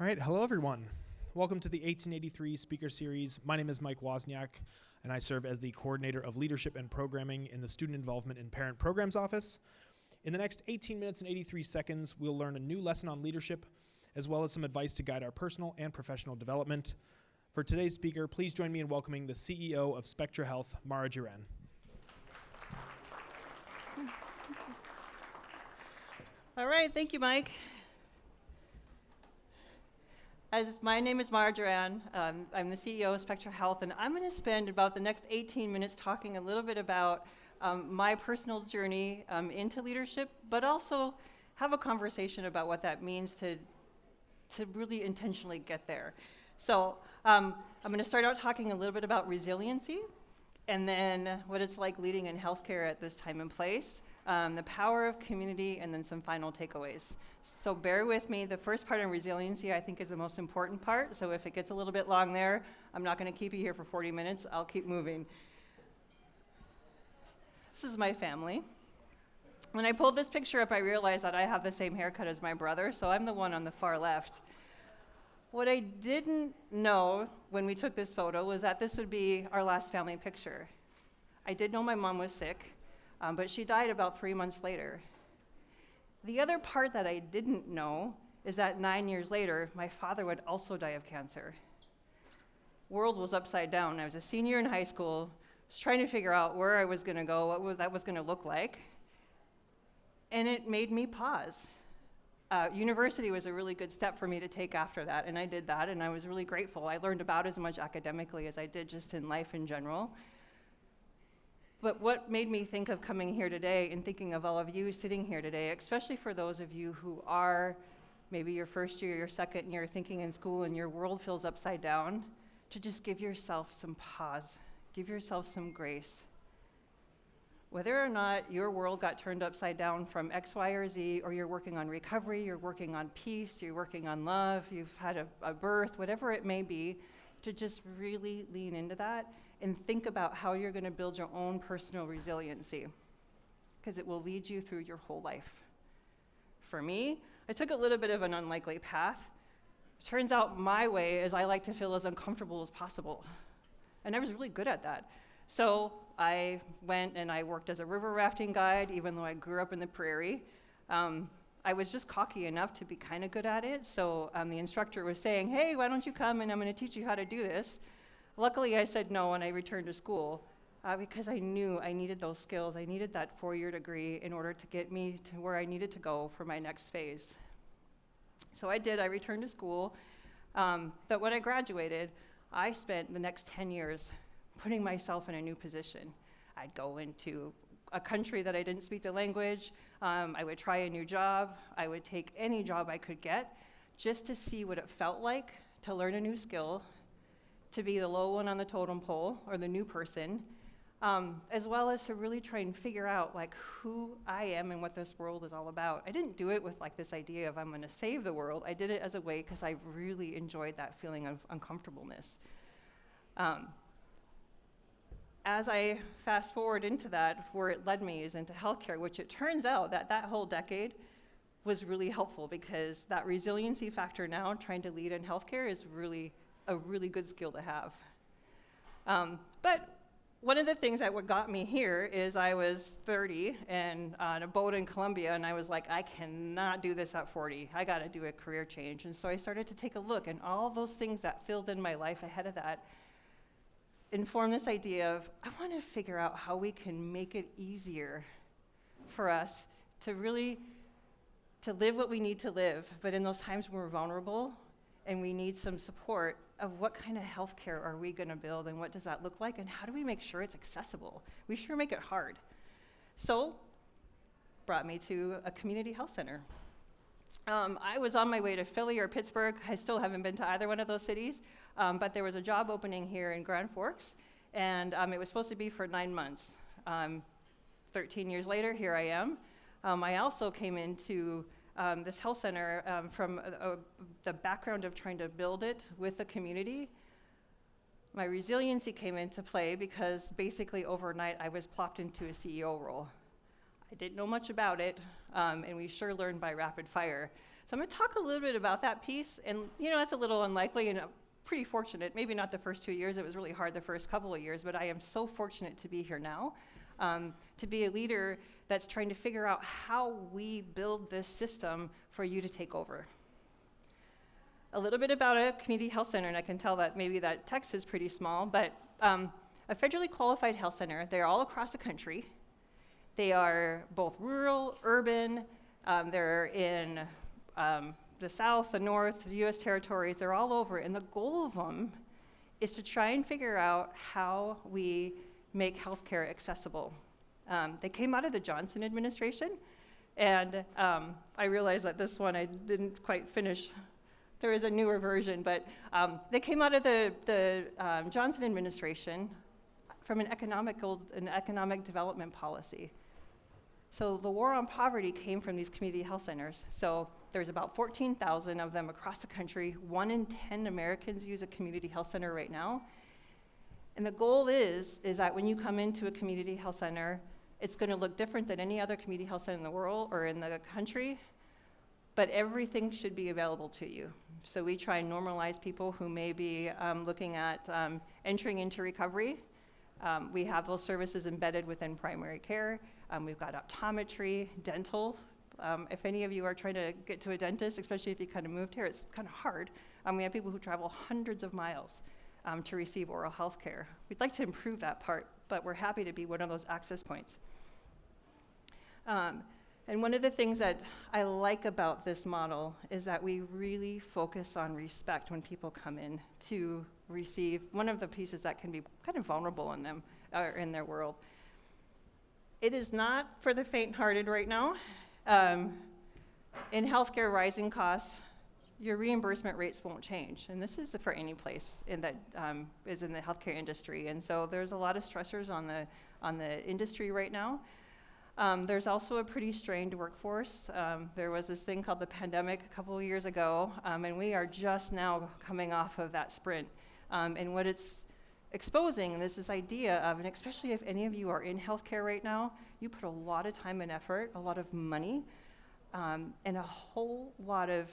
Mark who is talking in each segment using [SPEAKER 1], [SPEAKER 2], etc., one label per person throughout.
[SPEAKER 1] All right, hello everyone. Welcome to the 1883 Speaker Series. My name is Mike Wozniak, and I serve as the Coordinator of Leadership and Programming in the Student Involvement and Parent Programs Office. In the next 18 minutes and 83 seconds, we'll learn a new lesson on leadership, as well as some advice to guide our personal and professional development. For today's speaker, please join me in welcoming the CEO of Spectra Health, Mara Jiran.
[SPEAKER 2] All right, thank you, Mike. My name is Mara Jiran. I'm the CEO of Spectra Health, and I'm going to spend about the next 18 minutes talking a little bit about my personal journey into leadership, but also have a conversation about what that means to really intentionally get there. So I'm going to start out talking a little bit about resiliency, and then what it's like leading in healthcare at this time and place, the power of community, and then some final takeaways. So bear with me. The first part on resiliency I think is the most important part. So if it gets a little bit long there, I'm not going to keep you here for 40 minutes. I'll keep moving. This is my family. When I pulled this picture up, I realized that I have the same haircut as my brother, so I'm the one on the far left. What I didn't know when we took this photo was that this would be our last family picture. I did know my mom was sick, but she died about 3 months later. The other part that I didn't know is that 9 years later, my father would also die of cancer. World was upside down. I was a senior in high school, was trying to figure out where I was gonna go, what that was gonna look like, and it made me pause. University was a really good step for me to take after that, and I did that, and I was really grateful. I learned about as much academically as I did just in life in general. But what made me think of coming here today and thinking of all of you sitting here today, especially for those of you who are maybe your first year, your second year thinking in school and your world feels upside down, to just give yourself some pause, give yourself some grace. Whether or not your world got turned upside down from X, Y, or Z, or you're working on recovery, you're working on peace, you're working on love, you've had a birth, whatever it may be, to just really lean into that and think about how you're going to build your own personal resiliency, because it will lead you through your whole life. For me, I took a little bit of an unlikely path. Turns out my way is I like to feel as uncomfortable as possible. And I was really good at that. So I went and I worked as a river rafting guide, even though I grew up in the prairie. I was just cocky enough to be kind of good at it. So the instructor was saying, hey, why don't you come and I'm going to teach you how to do this. Luckily, I said no when I returned to school because I knew I needed those skills. I needed that 4-year degree in order to get me to where I needed to go for my next phase. So I did. I returned to school. But when I graduated, I spent the next 10 years putting myself in a new position. I'd go into a country that I didn't speak the language. I would try a new job. I would take any job I could get just to see what it felt like to learn a new skill, to be the low one on the totem pole or the new person, as well as to really try and figure out like who I am and what this world is all about. I didn't do it with like this idea of I'm going to save the world. I did it as a way because I really enjoyed that feeling of uncomfortableness. As I fast forward into that, where it led me is into healthcare, which it turns out that whole decade was really helpful because that resiliency factor now, trying to lead in healthcare, is really a really good skill to have. But one of the things that what got me here is I was 30 and on a boat in Colombia, and I was like, I cannot do this at 40. I got to do a career change. And so I started to take a look, and all those things that filled in my life ahead of that informed this idea of, I want to figure out how we can make it easier for us to really to live what we need to live, but in those times when we're vulnerable and we need some support, of what kind of healthcare are we going to build and what does that look like and how do we make sure it's accessible? We sure make it hard. So, brought me to a community health center. I was on my way to Philly or Pittsburgh. I still haven't been to either one of those cities, but there was a job opening here in Grand Forks, and it was supposed to be for 9 months. 13 years later, here I am. I also came into this health center from the background of trying to build it with the community. My resiliency came into play because basically overnight I was plopped into a CEO role. I didn't know much about it, and we sure learned by rapid fire. So I'm going to talk a little bit about that piece, and it's a little unlikely, and pretty fortunate. Maybe not the first 2 years. It was really hard the first couple of years, but I am so fortunate to be here now, to be a leader that's trying to figure out how we build this system for you to take over. A little bit about a community health center, and I can tell that maybe that text is pretty small, but a federally qualified health center, they're all across the country. They are both rural, urban, they're in the South, the North, the US territories, they're all over, and the goal of them is to try and figure out how we make healthcare accessible. They came out of the Johnson administration, and I realized that this one I didn't quite finish. There is a newer version, but they came out of the Johnson administration from an economic development policy. So the war on poverty came from these community health centers. So there's about 14,000 of them across the country. 1 in 10 Americans use a community health center right now. And the goal is that when you come into a community health center, it's going to look different than any other community health center in the world or in the country, but everything should be available to you. So we try and normalize people who may be looking at entering into recovery. We have those services embedded within primary care. We've got optometry, dental. If any of you are trying to get to a dentist, especially if you kind of moved here, it's kind of hard. We have people who travel hundreds of miles to receive oral health care. We'd like to improve that part, but we're happy to be one of those access points. And one of the things that I like about this model is that we really focus on respect when people come in to receive one of the pieces that can be kind of vulnerable in them, or in their world. It is not for the faint-hearted right now. In healthcare rising costs, your reimbursement rates won't change. And this is for any place that is in the healthcare industry. And so there's a lot of stressors on the industry right now. There's also a pretty strained workforce. There was this thing called the pandemic a couple of years ago, and we are just now coming off of that sprint. And what it's exposing this idea of, and especially if any of you are in healthcare right now, you put a lot of time and effort, a lot of money, and a whole lot of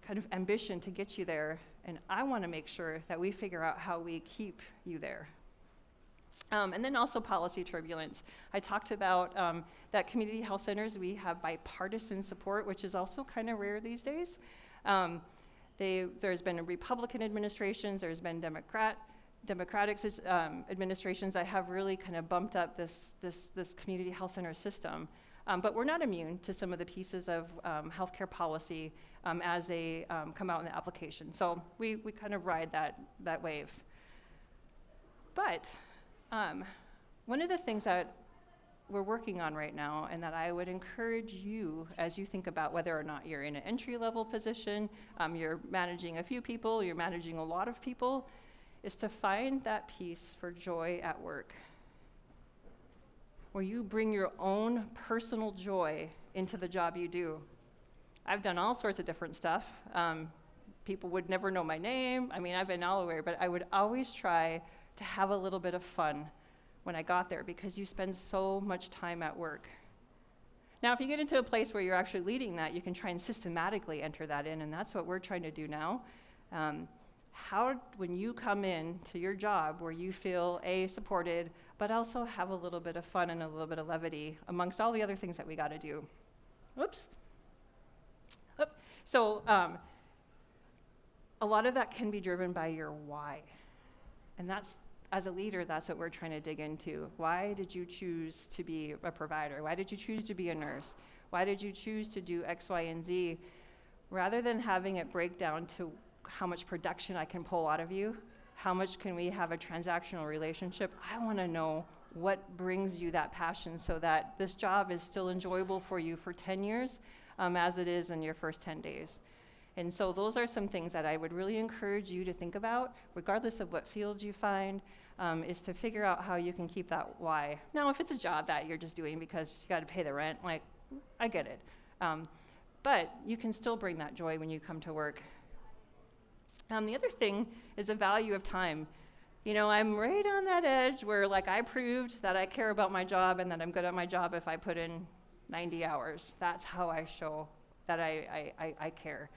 [SPEAKER 2] kind of ambition to get you there. And I want to make sure that we figure out how we keep you there. And then also policy turbulence. I talked about that community health centers, we have bipartisan support, which is also kind of rare these days. There's been Republican administrations, there's been Democratic administrations that have really kind of bumped up this community health center system. But we're not immune to some of the pieces of healthcare policy as they come out in the application. So we kind of ride that wave. But one of the things that we're working on right now, and that I would encourage you as you think about whether or not you're in an entry-level position, you're managing a few people, you're managing a lot of people, is to find that piece for joy at work, where you bring your own personal joy into the job you do. I've done all sorts of different stuff. People would never know my name. I've been all over, but I would always try to have a little bit of fun when I got there, because you spend so much time at work. Now, if you get into a place where you're actually leading that, you can try and systematically enter that in, and that's what we're trying to do now. When you come in to your job where you feel supported, but also have a little bit of fun and a little bit of levity amongst all the other things that we got to do. Whoops. So a lot of that can be driven by your why. And that's, as a leader, that's what we're trying to dig into. Why did you choose to be a provider? Why did you choose to be a nurse? Why did you choose to do X, Y, and Z? Rather than having it break down to how much production I can pull out of you, how much can we have a transactional relationship, I want to know what brings you that passion so that this job is still enjoyable for you for 10 years as it is in your first 10 days. And so those are some things that I would really encourage you to think about, regardless of what field you find, is to figure out how you can keep that why. Now, if it's a job that you're just doing because you got to pay the rent, I get it. But you can still bring that joy when you come to work. The other thing is the value of time. I'm right on that edge where I proved that I care about my job and that I'm good at my job if I put in 90 hours. That's how I show that I care.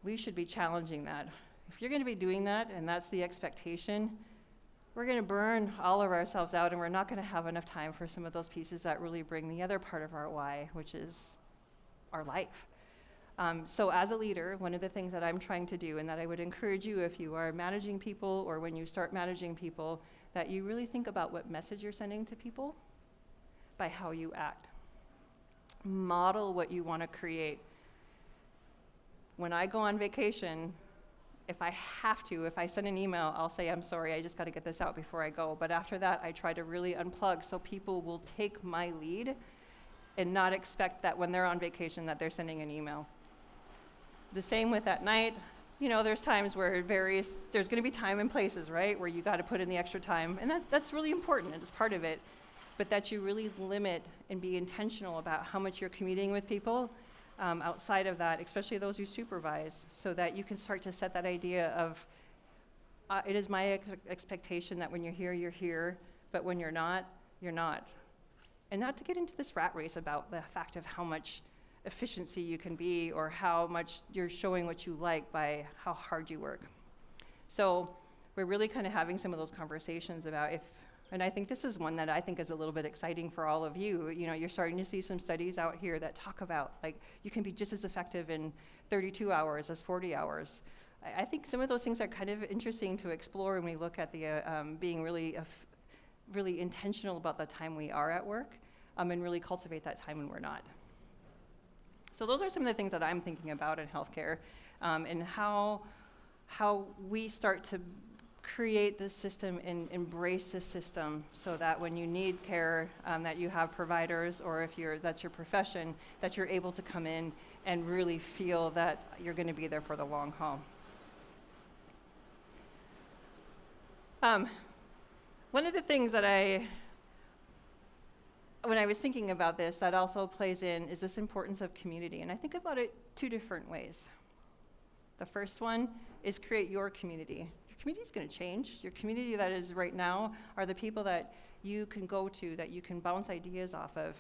[SPEAKER 2] We should be challenging that. If you're going to be doing that, and that's the expectation, we're going to burn all of ourselves out, and we're not going to have enough time for some of those pieces that really bring the other part of our why, which is our life. So as a leader, one of the things that I'm trying to do, and that I would encourage you if you are managing people or when you start managing people, that you really think about what message you're sending to people by how you act. Model what you want to create. When I go on vacation, if I have to, if I send an email, I'll say, I'm sorry, I just got to get this out before I go. But after that, I try to really unplug so people will take my lead and not expect that when they're on vacation that they're sending an email. The same with at night. You know, there's times where there's going to be time and places, right, where you got to put in the extra time. And that's really important. It's part of it. But that you really limit and be intentional about how much you're commuting with people outside of that, especially those you supervise, so that you can start to set that idea of, it is my expectation that when you're here, but when you're not, you're not. And not to get into this rat race about the fact of how much efficiency you can be or how much you're showing what you like by how hard you work. So we're really kind of having some of those conversations about and I think this is one that I think is a little bit exciting for all of you. You know, you're starting to see some studies out here that talk about, like, you can be just as effective in 32 hours as 40 hours. I think some of those things are kind of interesting to explore when we look at the being really intentional about the time we are at work and really cultivate that time when we're not. So those are some of the things that I'm thinking about in healthcare, and how we start to create this system and embrace this system so that when you need care, that you have providers, or if that's your profession, that you're able to come in and really feel that you're going to be there for the long haul. One of the things that when I was thinking about this, that also plays in is this importance of community. And I think about it two different ways. The first one is create your community. Your community is going to change. Your community that is right now are the people that you can go to, that you can bounce ideas off of,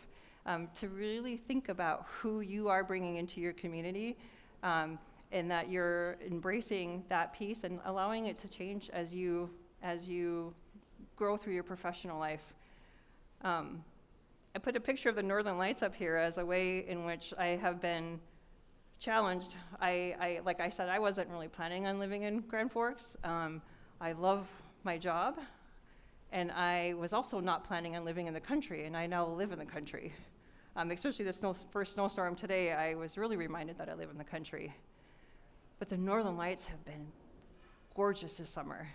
[SPEAKER 2] to really think about who you are bringing into your community, and that you're embracing that piece and allowing it to change as you grow through your professional life. I put a picture of the Northern Lights up here as a way in which I have been challenged. Like I said, I wasn't really planning on living in Grand Forks. I love my job, and I was also not planning on living in the country, and I now live in the country. Especially this first snowstorm today, I was really reminded that I live in the country. But the Northern Lights have been gorgeous this summer.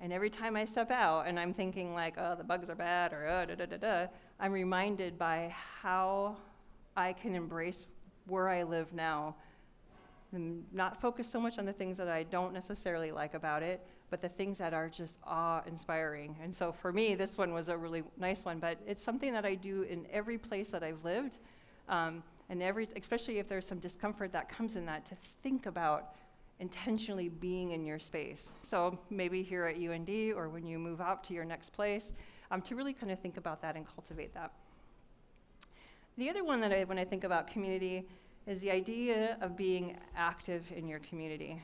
[SPEAKER 2] And every time I step out and I'm thinking like, oh, the bugs are bad, or I'm reminded by how I can embrace where I live now and not focus so much on the things that I don't necessarily like about it, but the things that are just awe-inspiring. And so for me, this one was a really nice one, but it's something that I do in every place that I've lived, and especially if there's some discomfort that comes in that, to think about intentionally being in your space. So maybe here at UND, or when you move out to your next place, to really kind of think about that and cultivate that. The other one that when I think about community is the idea of being active in your community.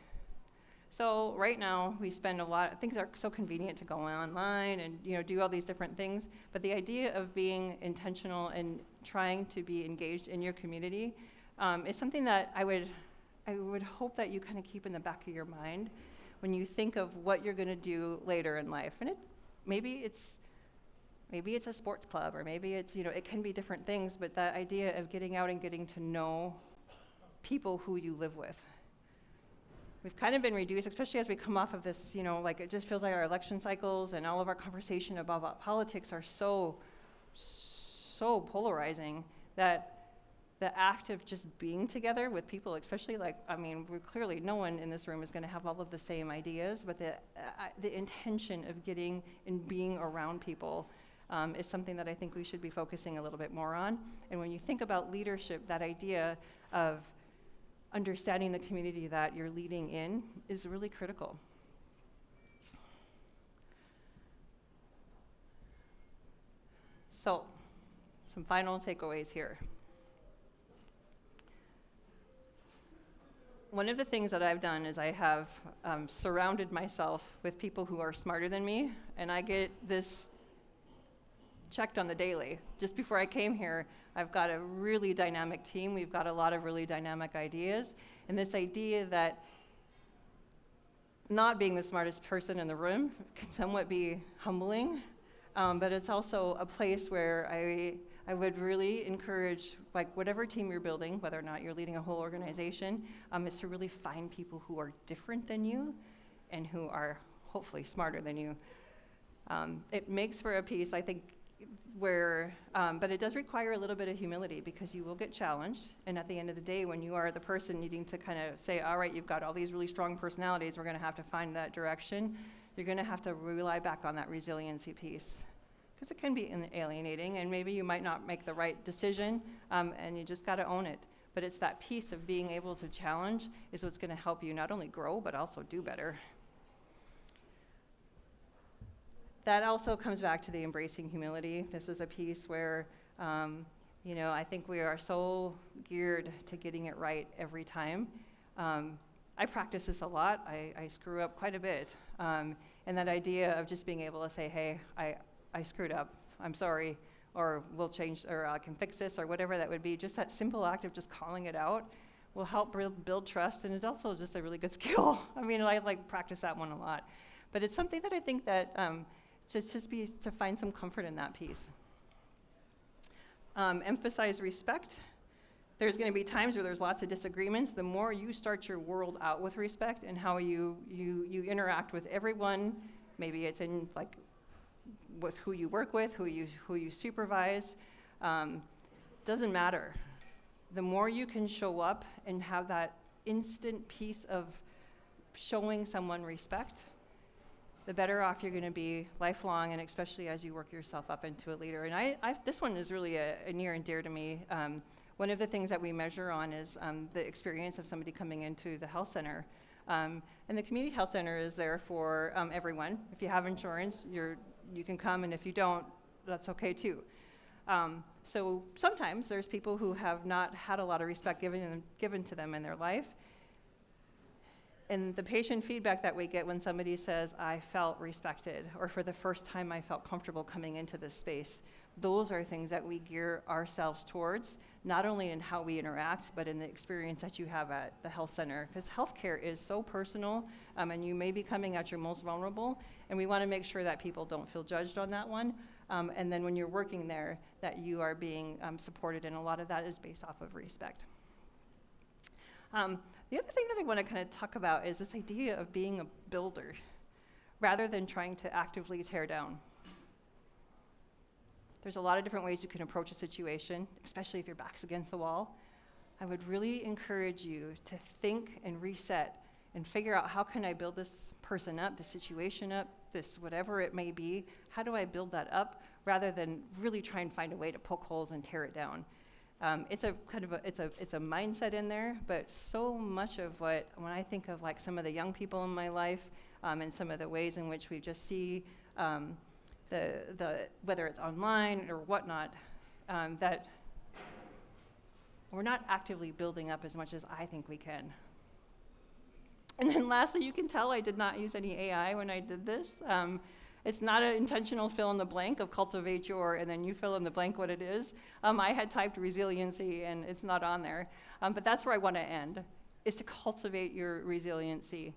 [SPEAKER 2] So right now we spend things are so convenient to go online and do all these different things, but the idea of being intentional and trying to be engaged in your community is something that I would hope that you kind of keep in the back of your mind when you think of what you're going to do later in life. And maybe it's a sports club, or maybe it's, it can be different things, but that idea of getting out and getting to know people who you live with. We've kind of been reduced, especially as we come off of this, it just feels like our election cycles and all of our conversation about politics are so polarizing, that the act of just being together with people, especially we're clearly, no one in this room is going to have all of the same ideas, but the intention of getting and being around people is something that I think we should be focusing a little bit more on. And when you think about leadership, that idea of understanding the community that you're leading in is really critical. So, some final takeaways here. One of the things that I've done is I have surrounded myself with people who are smarter than me, and I get this checked on the daily. Just before I came here, I've got a really dynamic team. We've got a lot of really dynamic ideas, and this idea that not being the smartest person in the room can somewhat be humbling, but it's also a place where I would really encourage, like, whatever team you're building, whether or not you're leading a whole organization, is to really find people who are different than you and who are hopefully smarter than you. It makes for a piece, I think, where, but it does require a little bit of humility, because you will get challenged, and at the end of the day, when you are the person needing to kind of say, all right, you've got all these really strong personalities, we're going to have to find that direction, you're going to have to rely back on that resiliency piece, because it can be alienating, and maybe you might not make the right decision, and you just got to own it. But it's that piece of being able to challenge is what's going to help you not only grow, but also do better. That also comes back to the embracing humility. This is a piece where, I think we are so geared to getting it right every time. I practice this a lot. I screw up quite a bit. And that idea of just being able to say, hey, I screwed up, I'm sorry, or we'll change, or I can fix this, or whatever that would be. Just that simple act of just calling it out will help build trust, and it also is just a really good skill. I mean, I practice that one a lot. But it's something that I think that to find some comfort in that piece. Emphasize respect. There's going to be times where there's lots of disagreements. The more you start your world out with respect and how you interact with everyone, maybe it's in with who you work with, who you supervise, doesn't matter. The more you can show up and have that instant piece of showing someone respect, the better off you're going to be lifelong, and especially as you work yourself up into a leader. And this one is really a near and dear to me. One of the things that we measure on is the experience of somebody coming into the health center. And the community health center is there for everyone. If you have insurance, you can come, and if you don't, that's okay too. So sometimes there's people who have not had a lot of respect given to them in their life. And the patient feedback that we get when somebody says, I felt respected, or for the first time I felt comfortable coming into this space, those are things that we gear ourselves towards, not only in how we interact, but in the experience that you have at the health center. Because healthcare is so personal, and you may be coming at your most vulnerable, and we want to make sure that people don't feel judged on that one. And then when you're working there, that you are being supported, and a lot of that is based off of respect. The other thing that I want to kind of talk about is this idea of being a builder rather than trying to actively tear down. There's a lot of different ways you can approach a situation, especially if your back's against the wall. I would really encourage you to think and reset and figure out, how can I build this person up, this situation up, this whatever it may be, how do I build that up, rather than really try and find a way to poke holes and tear it down. It's a mindset in there, but so much of when I think of some of the young people in my life, and some of the ways in which we just see whether it's online or whatnot, that we're not actively building up as much as I think we can. And then lastly, you can tell I did not use any AI when I did this. It's not an intentional fill in the blank of cultivate your, and then you fill in the blank what it is. I had typed resiliency, and it's not on there. But that's where I want to end, is to cultivate your resiliency.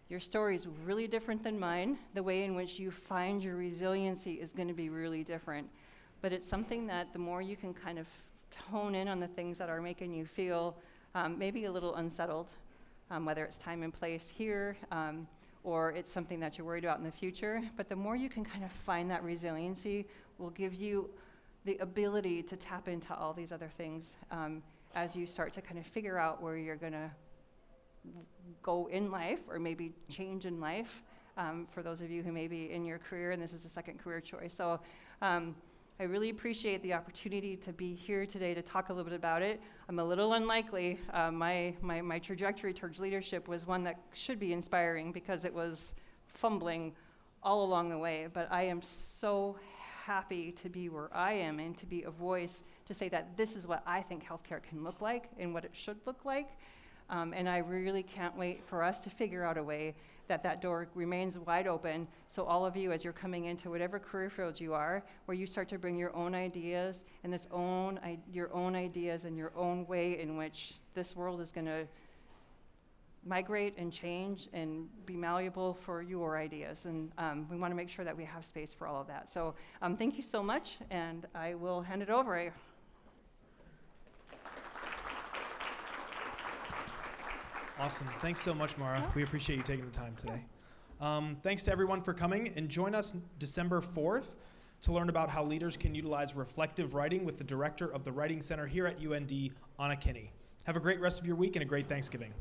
[SPEAKER 2] Your story is really different than mine. The way in which you find your resiliency is going to be really different. But it's something that the more you can kind of hone in on the things that are making you feel maybe a little unsettled, whether it's time and place here, or it's something that you're worried about in the future. But the more you can kind of find that resiliency will give you the ability to tap into all these other things as you start to kind of figure out where you're going to go in life, or maybe change in life, for those of you who may be in your career and this is a second career choice. So I really appreciate the opportunity to be here today to talk a little bit about it. I'm a little unlikely. My trajectory towards leadership was one that should be inspiring, because it was fumbling all along the way. But I am so happy to be where I am and to be a voice to say that this is what I think healthcare can look like and what it should look like. And I really can't wait for us to figure out a way that that door remains wide open, so all of you, as you're coming into whatever career field you are, where you start to bring your own ideas and your own ideas and your own way in which this world is going to migrate and change and be malleable for your ideas. And we want to make sure that we have space for all of that. So thank you so much, and I will hand it over.
[SPEAKER 1] Awesome. Thanks so much, Mara. We appreciate you taking the time today. Thanks to everyone for coming, and join us December 4th to learn about how leaders can utilize reflective writing with the director of the Writing Center here at UND, Anna Kinney. Have a great rest of your week and a great Thanksgiving.